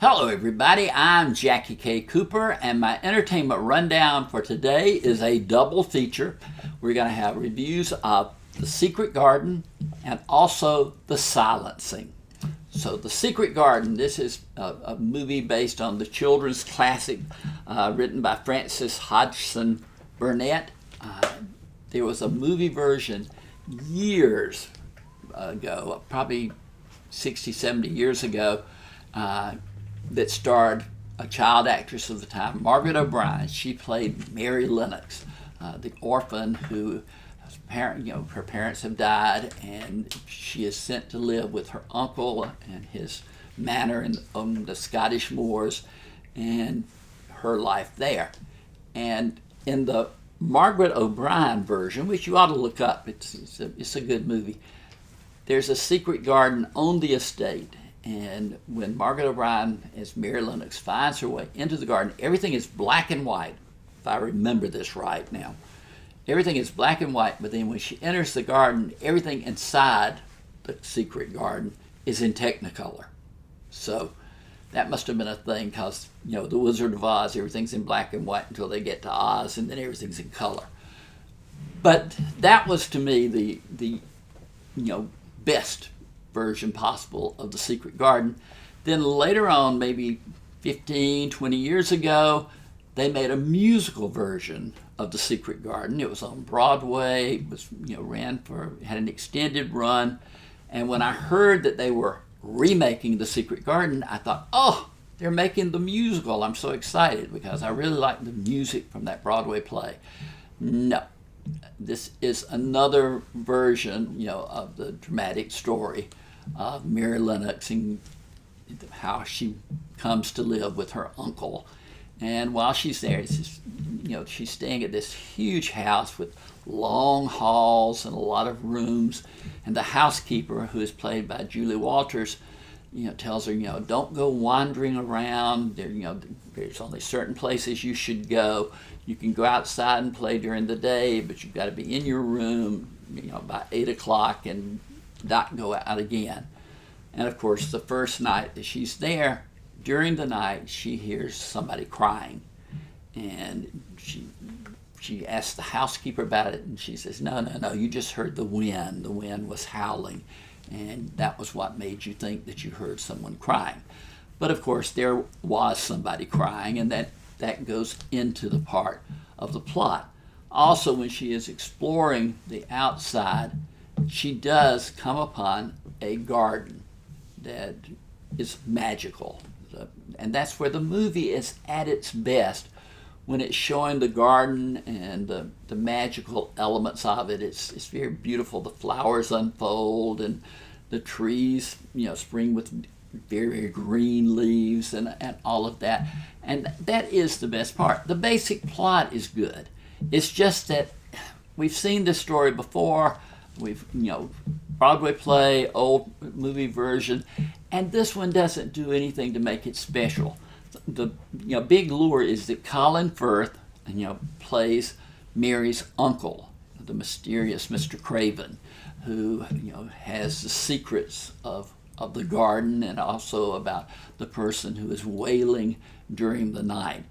Hello everybody, I'm JackieKCooper, and my entertainment rundown for today is a double feature. We're going to have reviews of The Secret Garden and also The Silencing. So The Secret Garden, this is a movie based on the children's classic written by Frances Hodgson Burnett. There was a movie version years ago, probably 60, 70 years ago, that starred a child actress of the time, Margaret O'Brien. She played Mary Lennox, the orphan who her parents have died, and she is sent to live with her uncle and his manor on the Scottish moors, and her life there. And in the Margaret O'Brien version, which you ought to look up, it's a good movie. There's a secret garden on the estate. And when Margaret O'Brien, as Mary Lennox, finds her way into the garden, everything is black and white, if I remember this right now. Everything is black and white, but then when she enters the garden, everything inside the secret garden is in Technicolor. So that must have been a thing, because, the Wizard of Oz, everything's in black and white until they get to Oz, and then everything's in color. But that was, to me, the best version possible of The Secret Garden. Then later on, maybe 15, 20 years ago, they made a musical version of The Secret Garden. It was on Broadway. It was, had an extended run. And when I heard that they were remaking The Secret Garden, I thought, oh, they're making the musical. I'm so excited because I really like the music from that Broadway play. No. This is another version, of the dramatic story of Mary Lennox and how she comes to live with her uncle. And while she's there, it's just, she's staying at this huge house with long halls and a lot of rooms. And the housekeeper, who is played by Julie Walters, tells her, don't go wandering around. There's only certain places you should go. You can go outside and play during the day, but you've got to be in your room, by 8 o'clock and not go out again. And of course, the first night that she's there, during the night, she hears somebody crying. And she asks the housekeeper about it, and she says, no, you just heard the wind. The wind was howling, and that was what made you think that you heard someone crying. But of course, there was somebody crying, and that goes into the part of the plot. Also, when she is exploring the outside, she does come upon a garden that is magical. And that's where the movie is at its best, when it's showing the garden and the magical elements of it. It's very beautiful. The flowers unfold and the trees, spring with very green leaves and all of that. And that is the best part. The basic plot is good. It's just that we've seen this story before. We've, Broadway play, old movie version, and this one doesn't do anything to make it special. The big lure is that Colin Firth, plays Mary's uncle, the mysterious Mr. Craven, who has the secrets of the garden and also about the person who is wailing during the night.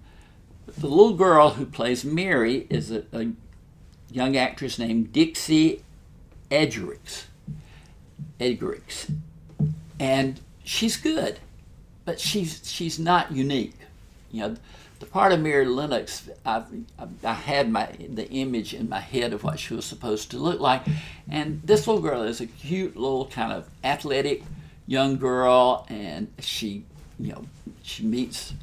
But the little girl who plays Mary is a young actress named Dixie Edgerix. And she's good, but she's not unique. The part of Mary Lennox, I had the image in my head of what she was supposed to look like, and this little girl is a cute little kind of athletic young girl, and she meets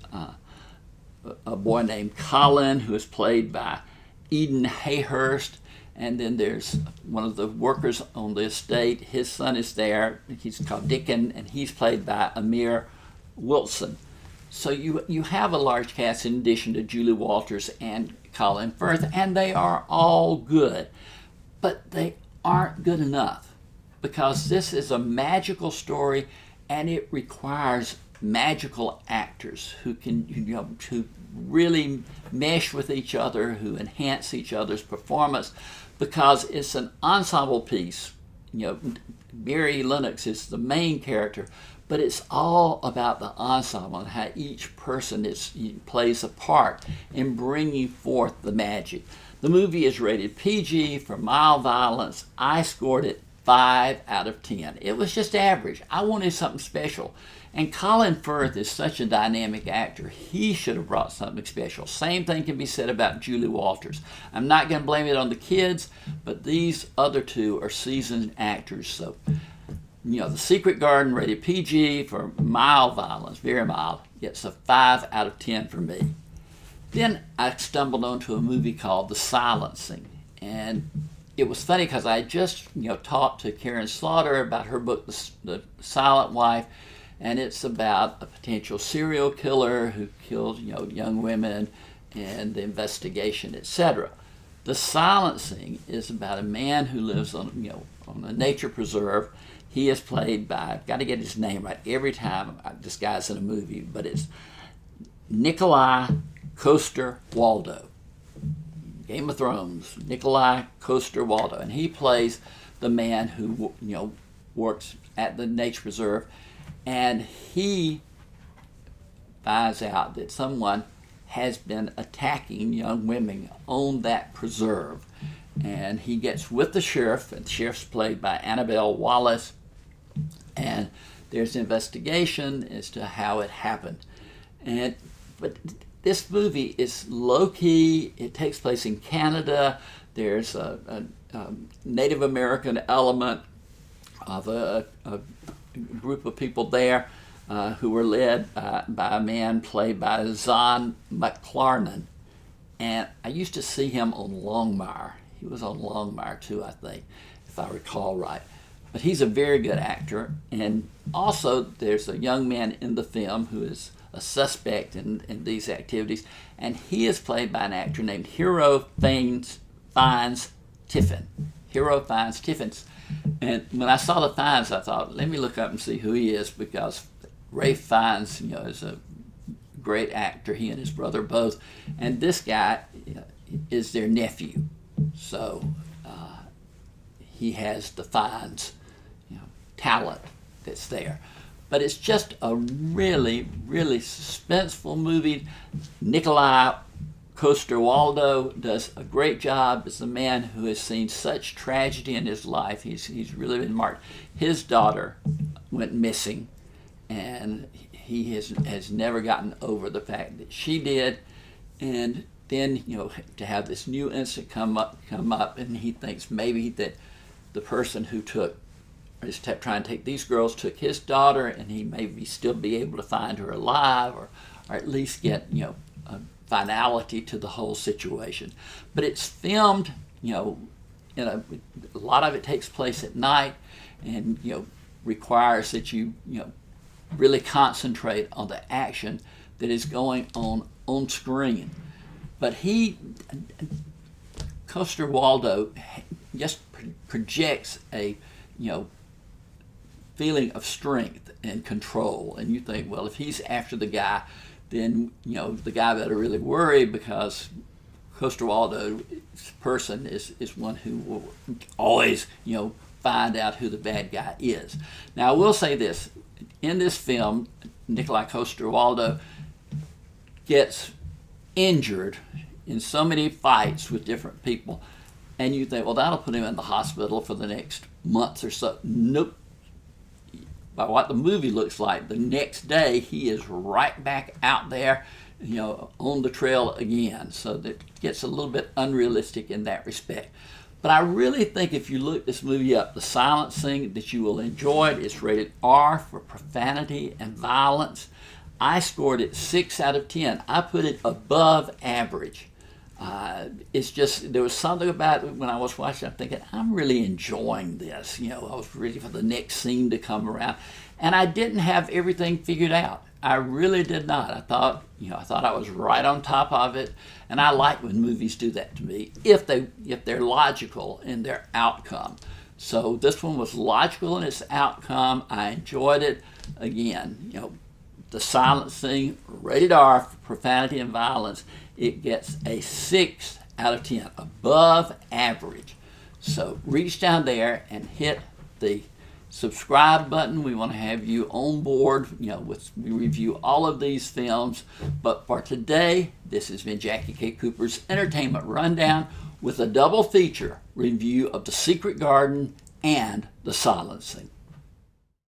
a boy named Colin, who is played by Eden Hayhurst. And then there's one of the workers on the estate. His son is there. He's called Dickon, and he's played by Amir Wilson. So you have a large cast in addition to Julie Walters and Colin Firth, and they are all good. But they aren't good enough, because this is a magical story, and it requires magical actors who can who really mesh with each other, who enhance each other's performance, because it's an ensemble piece. Mary Lennox is the main character, but it's all about the ensemble and how each person plays a part in bringing forth the magic. The movie is rated PG for mild violence. I scored it 5 out of 10. It was just average. I wanted something special. And Colin Firth is such a dynamic actor. He should have brought something special. Same thing can be said about Julie Walters. I'm not going to blame it on the kids, but these other two are seasoned actors. So, The Secret Garden, rated PG for mild violence, very mild. It's a 5 out of 10 for me. Then I stumbled onto a movie called The Silencing. And it was funny because I just, talked to Karen Slaughter about her book, The Silent Wife. And it's about a potential serial killer who kills, young women and the investigation, etc. The Silencing is about a man who lives on a nature preserve. He is played by, I've got to get his name right every time this guy's in a movie, but it's Nikolai Coster-Waldau. Game of Thrones, Nikolai Coster-Waldau. And he plays the man who, works at the nature preserve. And he finds out that someone has been attacking young women on that preserve. And he gets with the sheriff, and the sheriff's played by Annabelle Wallace. And there's an investigation as to how it happened. But this movie is low-key. It takes place in Canada. There's a Native American element of a group of people there who were led by a man played by Zahn McClarnon. And I used to see him on Longmire. He was on Longmire too, I think, if I recall right. But he's a very good actor. And also there's a young man in the film who is a suspect in these activities. And he is played by an actor named Hero Fiennes Tiffin. Hero Fiennes Tiffin. And when I saw the Fiennes, I thought, let me look up and see who he is, because Ralph Fiennes, is a great actor. He and his brother both. And this guy is their nephew. So he has the Fiennes, talent that's there. But it's just a really, really suspenseful movie. Nikolai Coster-Waldau does a great job as a man who has seen such tragedy in his life. He's really been marked. His daughter went missing, and he has never gotten over the fact that she did. And then, to have this new incident come up, and he thinks maybe that the person who is trying to take these girls took his daughter, and he maybe still be able to find her alive, or at least get, a finality to the whole situation. But it's filmed, a lot of it takes place at night, and requires that you really concentrate on the action that is going on screen. But Coster-Waldau just projects a feeling of strength and control, and you think, well, if he's after the guy, then the guy better really worry, because Coster-Waldau's person is one who will always find out who the bad guy is. Now I will say this: in this film, Nikolai Coster-Waldau gets injured in so many fights with different people, and you think, well, that'll put him in the hospital for the next month or so. Nope. By what the movie looks like, the next day he is right back out there, on the trail again. So that gets a little bit unrealistic in that respect. But I really think if you look this movie up, The Silencing, that you will enjoy it. It's rated R for profanity and violence. I scored it 6 out of 10. I put it above average. It's just, there was something about it when I was watching, I'm thinking, I'm really enjoying this. I was ready for the next scene to come around. And I didn't have everything figured out. I really did not. I thought I was right on top of it. And I like when movies do that to me, if they're logical in their outcome. So this one was logical in its outcome. I enjoyed it. Again, The Silencing, rated R for profanity and violence. It gets a 6 out of 10, above average. So reach down there and hit the subscribe button. We want to have you on board. We review all of these films. But for today, this has been Jackie K. Cooper's Entertainment Rundown with a double feature review of The Secret Garden and The Silencing.